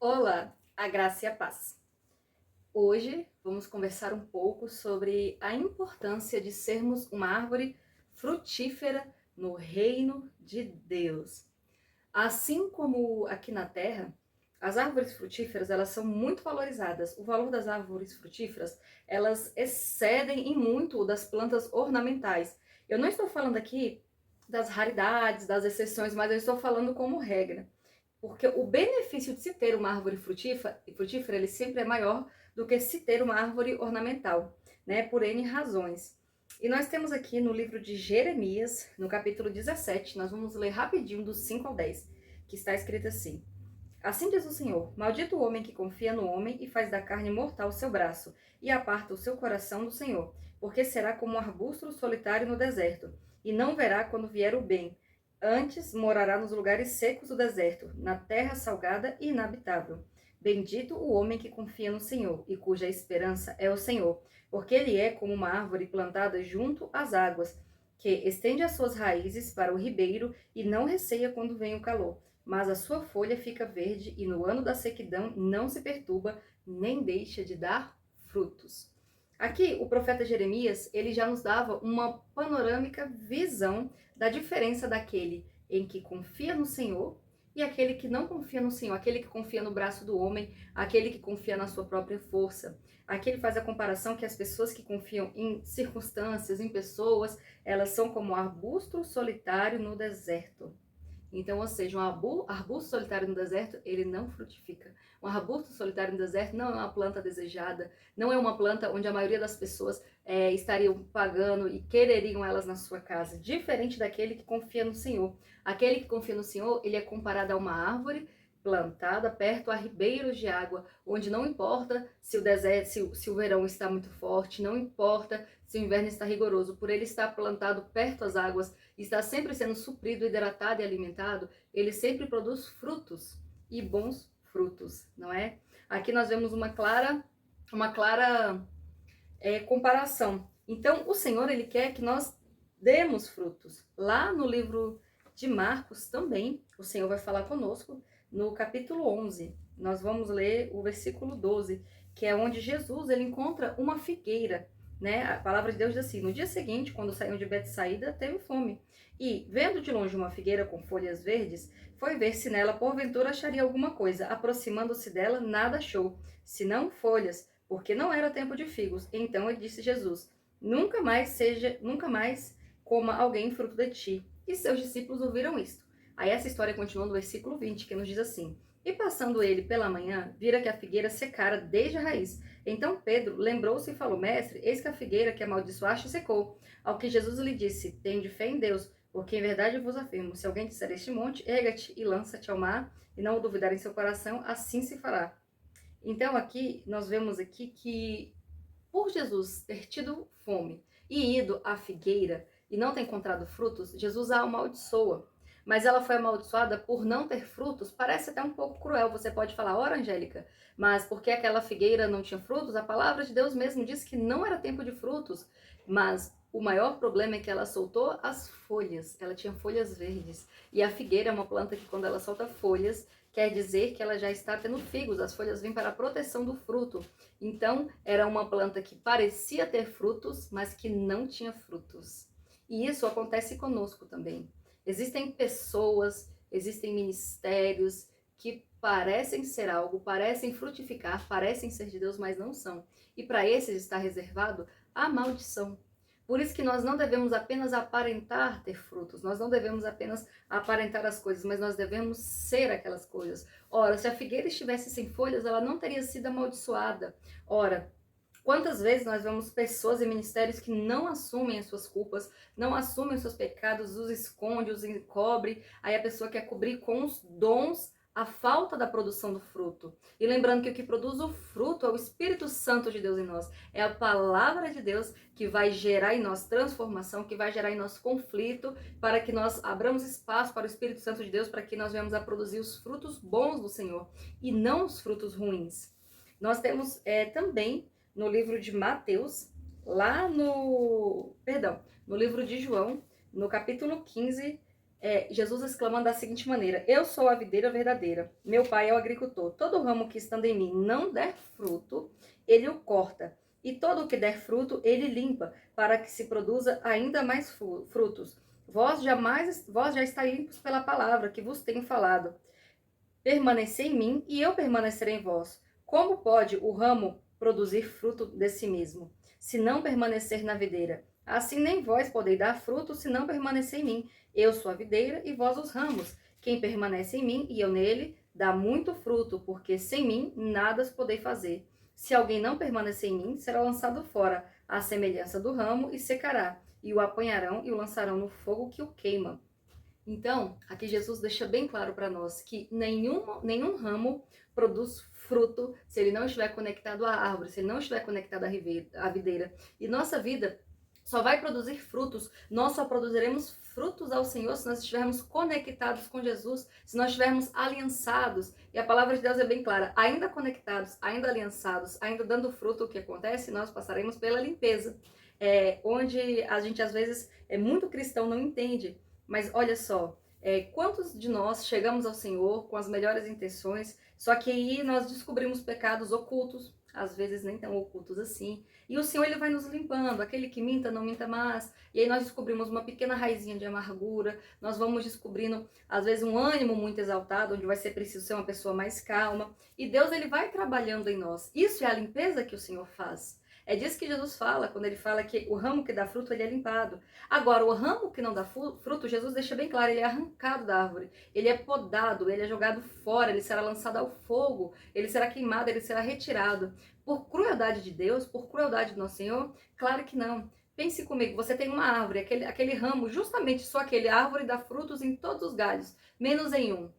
Olá, a graça e a paz. Hoje vamos conversar um pouco sobre a importância de sermos uma árvore frutífera no reino de Deus. Assim como aqui na terra, as árvores frutíferas, elas são muito valorizadas. O valor das árvores frutíferas, elas excedem em muito o das plantas ornamentais. Eu não estou falando aqui das raridades, das exceções, mas eu estou falando como regra. Porque o benefício de se ter uma árvore frutífera ele sempre é maior do que se ter uma árvore ornamental, né? Por N razões. E nós temos aqui no livro de Jeremias, no capítulo 17, nós vamos ler rapidinho do 5 ao 10, que está escrito assim: Assim diz o Senhor: Maldito o homem que confia no homem e faz da carne mortal o seu braço, e aparta o seu coração do Senhor, porque será como um arbusto solitário no deserto, e não verá quando vier o bem. Antes morará nos lugares secos do deserto, na terra salgada e inabitável. Bendito o homem que confia no Senhor, e cuja esperança é o Senhor, porque ele é como uma árvore plantada junto às águas, que estende as suas raízes para o ribeiro e não receia quando vem o calor, mas a sua folha fica verde e no ano da sequidão não se perturba, nem deixa de dar frutos. Aqui, o profeta Jeremias, ele já nos dava uma panorâmica visão da diferença daquele em que confia no Senhor e aquele que não confia no Senhor, aquele que confia no braço do homem, aquele que confia na sua própria força. Aqui ele faz a comparação que as pessoas que confiam em circunstâncias, em pessoas, elas são como um arbusto solitário no deserto. Então, ou seja, um arbusto solitário no deserto, ele não frutifica. Um arbusto solitário no deserto não é uma planta desejada, não é uma planta onde a maioria das pessoas estariam pagando e quereriam elas na sua casa. Diferente daquele que confia no Senhor. Aquele que confia no Senhor, ele é comparado a uma árvore plantada perto a ribeiros de água, onde não importa se o deserto, se o verão está muito forte, não importa se o inverno está rigoroso, por ele estar plantado perto às águas, está sempre sendo suprido, hidratado e alimentado, ele sempre produz frutos e bons frutos, não é? Aqui nós vemos uma clara comparação. Então, o Senhor ele quer que nós demos frutos. Lá no livro de Marcos também, o Senhor vai falar conosco no capítulo 11. Nós vamos ler o versículo 12, que é onde Jesus ele encontra uma figueira, né? A palavra de Deus diz assim: No dia seguinte, quando saiu de Betsaída, teve fome. E, vendo de longe uma figueira com folhas verdes, foi ver se nela porventura acharia alguma coisa. Aproximando-se dela, nada achou, senão folhas, porque não era tempo de figos. Então ele disse Jesus: nunca mais coma alguém fruto de ti. E seus discípulos ouviram isto. Aí essa história continua no versículo 20, que nos diz assim: E passando ele pela manhã, vira que a figueira secara desde a raiz. Então Pedro lembrou-se e falou: Mestre, eis que a figueira que amaldiçoaste secou. Ao que Jesus lhe disse: Tende fé em Deus, porque em verdade vos afirmo, se alguém disser este monte, erga-te e lança-te ao mar, e não o duvidar em seu coração, assim se fará. Então aqui nós vemos aqui que por Jesus ter tido fome e ido à figueira e não ter encontrado frutos, Jesus a amaldiçoa. Mas ela foi amaldiçoada por não ter frutos, parece até um pouco cruel. Você pode falar, ora, Angélica, mas porque aquela figueira não tinha frutos? A palavra de Deus mesmo diz que não era tempo de frutos. Mas o maior problema é que ela soltou as folhas, ela tinha folhas verdes. E a figueira é uma planta que, quando ela solta folhas, quer dizer que ela já está tendo figos. As folhas vêm para a proteção do fruto. Então, era uma planta que parecia ter frutos, mas que não tinha frutos. E isso acontece conosco também. Existem pessoas, existem ministérios que parecem ser algo, parecem frutificar, parecem ser de Deus, mas não são. E para esses está reservado a maldição. Por isso que nós não devemos apenas aparentar ter frutos, nós não devemos apenas aparentar as coisas, mas nós devemos ser aquelas coisas. Ora, se a figueira estivesse sem folhas, ela não teria sido amaldiçoada. Ora, quantas vezes nós vemos pessoas e ministérios que não assumem as suas culpas, não assumem os seus pecados, os esconde, os encobre, aí a pessoa quer cobrir com os dons a falta da produção do fruto. E lembrando que o que produz o fruto é o Espírito Santo de Deus em nós. É a palavra de Deus que vai gerar em nós transformação, que vai gerar em nós conflito, para que nós abramos espaço para o Espírito Santo de Deus, para que nós venhamos a produzir os frutos bons do Senhor e não os frutos ruins. Nós temos também no livro de Mateus, no livro de João, no capítulo 15, Jesus exclamando da seguinte maneira: eu sou a videira verdadeira, meu pai é o agricultor. Todo ramo que estando em mim não der fruto, ele o corta. E todo o que der fruto, ele limpa, para que se produza ainda mais frutos. Vós já estáis limpos pela palavra que vos tenho falado. Permanecei em mim e eu permanecerei em vós. Como pode o ramo produzir fruto de si mesmo, se não permanecer na videira? Assim nem vós podeis dar fruto, se não permanecer em mim. Eu sou a videira e vós os ramos. Quem permanece em mim e eu nele, dá muito fruto, porque sem mim nada podeis fazer. Se alguém não permanecer em mim, será lançado fora, à semelhança do ramo, e secará. E o apanharão e o lançarão no fogo que o queima. Então, aqui Jesus deixa bem claro para nós que nenhum ramo produz fruto se ele não estiver conectado à árvore, se ele não estiver conectado à videira. E nossa vida só vai produzir frutos, nós só produziremos frutos ao Senhor se nós estivermos conectados com Jesus, se nós estivermos aliançados. E a palavra de Deus é bem clara: ainda conectados, ainda aliançados, ainda dando fruto, o que acontece? Nós passaremos pela limpeza. Onde a gente às vezes é muito cristão, não entende. Mas olha só, quantos de nós chegamos ao Senhor com as melhores intenções, só que aí nós descobrimos pecados ocultos, às vezes nem tão ocultos assim, e o Senhor ele vai nos limpando, aquele que minta, não minta mais, e aí nós descobrimos uma pequena raizinha de amargura, nós vamos descobrindo, às vezes, um ânimo muito exaltado, onde vai ser preciso ser uma pessoa mais calma, e Deus ele vai trabalhando em nós. Isso é a limpeza que o Senhor faz. É disso que Jesus fala, quando ele fala que o ramo que dá fruto, ele é limpado. Agora, o ramo que não dá fruto, Jesus deixa bem claro, ele é arrancado da árvore, ele é podado, ele é jogado fora, ele será lançado ao fogo, ele será queimado, ele será retirado. Por crueldade de Deus, por crueldade do nosso Senhor? Claro que não. Pense comigo, você tem uma árvore, aquele ramo, justamente só aquele árvore dá frutos em todos os galhos, menos em um.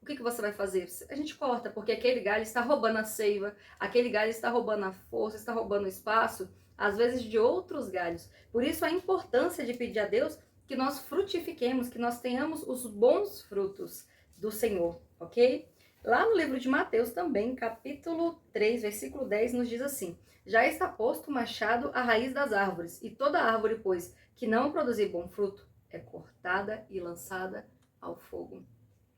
O que você vai fazer? A gente corta, porque aquele galho está roubando a seiva, aquele galho está roubando a força, está roubando o espaço, às vezes de outros galhos. Por isso a importância de pedir a Deus que nós frutifiquemos, que nós tenhamos os bons frutos do Senhor, ok? Lá no livro de Mateus também, capítulo 3, versículo 10, nos diz assim: já está posto o machado à raiz das árvores, e toda árvore, pois, que não produzir bom fruto, é cortada e lançada ao fogo.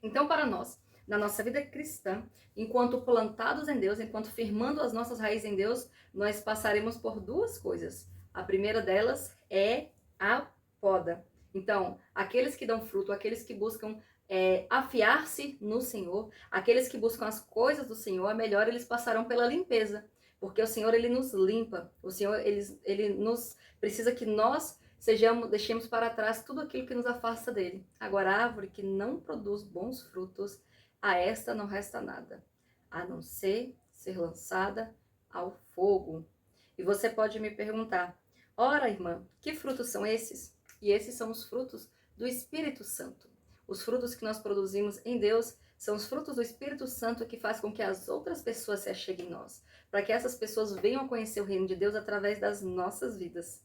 Então, para nós, na nossa vida cristã, enquanto plantados em Deus, enquanto firmando as nossas raízes em Deus, nós passaremos por duas coisas. A primeira delas é a poda. Então, aqueles que dão fruto, aqueles que buscam afiar-se no Senhor, aqueles que buscam as coisas do Senhor, é melhor eles passarão pela limpeza, porque o Senhor ele nos limpa, o Senhor ele nos precisa que nós deixemos para trás tudo aquilo que nos afasta dele. Agora, a árvore que não produz bons frutos, a esta não resta nada, a não ser lançada ao fogo. E você pode me perguntar: ora, irmã, que frutos são esses? E esses são os frutos do Espírito Santo. Os frutos que nós produzimos em Deus são os frutos do Espírito Santo que faz com que as outras pessoas se acheguem a nós, para que essas pessoas venham a conhecer o reino de Deus através das nossas vidas.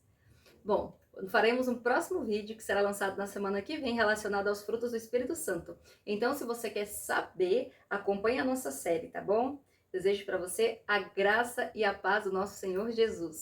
Bom, faremos um próximo vídeo que será lançado na semana que vem relacionado aos frutos do Espírito Santo. Então, se você quer saber, acompanhe a nossa série, tá bom? Desejo para você a graça e a paz do nosso Senhor Jesus.